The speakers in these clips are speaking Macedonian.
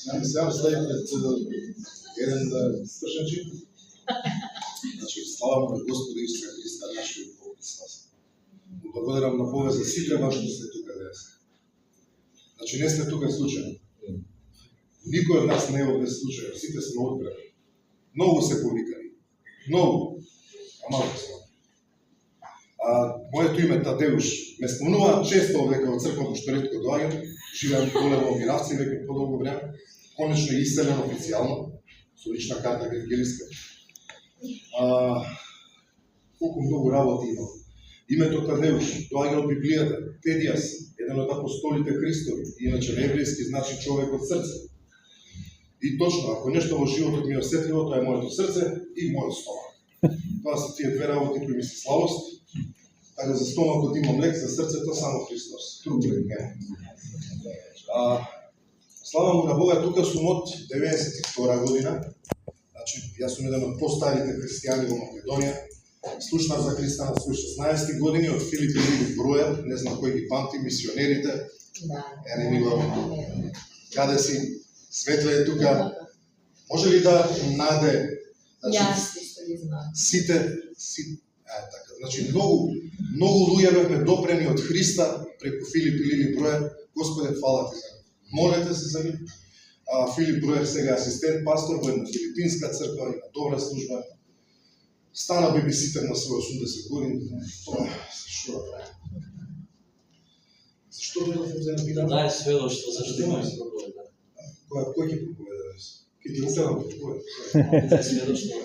Сега стави пред еден свршен чин. Значи, слава му на Господа Исуса Христа, нашиот Бог и спас. Му благодарам на Бога за сите вас што сте тука денес. Значи, не сме тука случајно. Никој од нас не е овде случајно, сите сме одбрани. Многу се повикани. Многу. А малко сме. Моето име Тадеуш ме спомнуваат често овде во црква, пошто ретко доаѓам, живеам доле во Миравци веќе подолго време, конечно иселен официјално, со лична карта евангелиска. Колку многу работи имам. Името Тадеуш доаѓа од Библијата, Тедијас, еден од апостолите Христови, иначе на еврејски значи човек од срце. И точно, ако нешто во животот ми е осетливо, тоа е моето срце и мојот стомак. Тоа се тие две работи кои ми се слабост. Така за стомакот имам лек, за срцето само Христос. Друг лек нема. Слава му на Бога, тука сум од 92 година. Значи, јас сум еден од постарите христијани во Македонија. Слушнав за Христа на свој 16 години од Филип Илиев Бројер, не знам кој ги памти, мисионерите. Ене ни го. Каде си? Светле е тука. Може ли да наде? Сите, така. Значи, многу луѓе бевме допрени од Христа преку Филип Илиев Бројер. Господе, фала ти за нив. Молете се за нив. Филип Бројер сега е асистент пастор во една филипинска црква, има добра служба. Стана бебиситер на свој 80 години. Што да прави? Зашто да функционира питам? Да, е сведоштво, зашто имаме проповеда. Кој ќе проповеда? Ке ти укарам проповеда? Да, е сведоштво.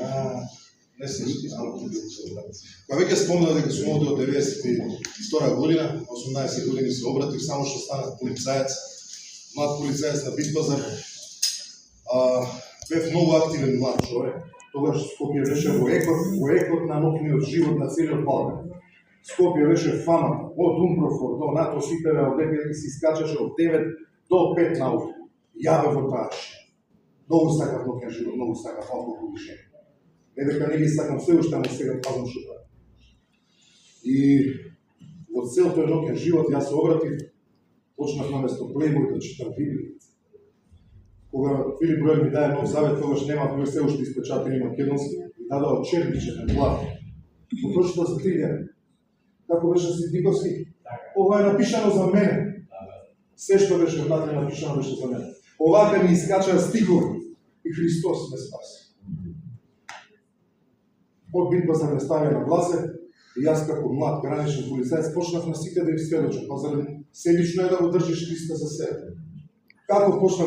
Не се само кога веќе спомнав дека сум овде од 92 година, 18 години се обратив, само што станав полицаец, млад полицаец на Битпазар. Бев многу активен млад човек. Тогаш Скопје беше во екот на ноќниот живот на целиот Балкан. Скопје беше фана од Умброфор до НАТО Ситеве, од дека се искачаше од 9 до 5 на утре. Ја бев во таа. Многу сакав ноќен живот, многу сакав алкохол и жени. Не дека не ги сакам се уште, ама сега пазам што правам. И во цел тој ноќен живот јас се обратив, почнав наместо Плейбој да читам Библија. Кога Филип Бројер ми даде Нов Завет, тогаш нема се уште испечатени македонски, ми дадоа черничен плат. Го прочитав за 3 дена. Како беше Сидиковски? Ова е напишано за мене. Се што беше внатре напишано беше за мене. Овака ми искачаа стихови и Христос ме спаси. Од Битпазар ме ставија на гласе и јас како млад граничен полицаец почнав на сите да им сведочам, па зарем себично е да го држиш Христа за себе. Како почнав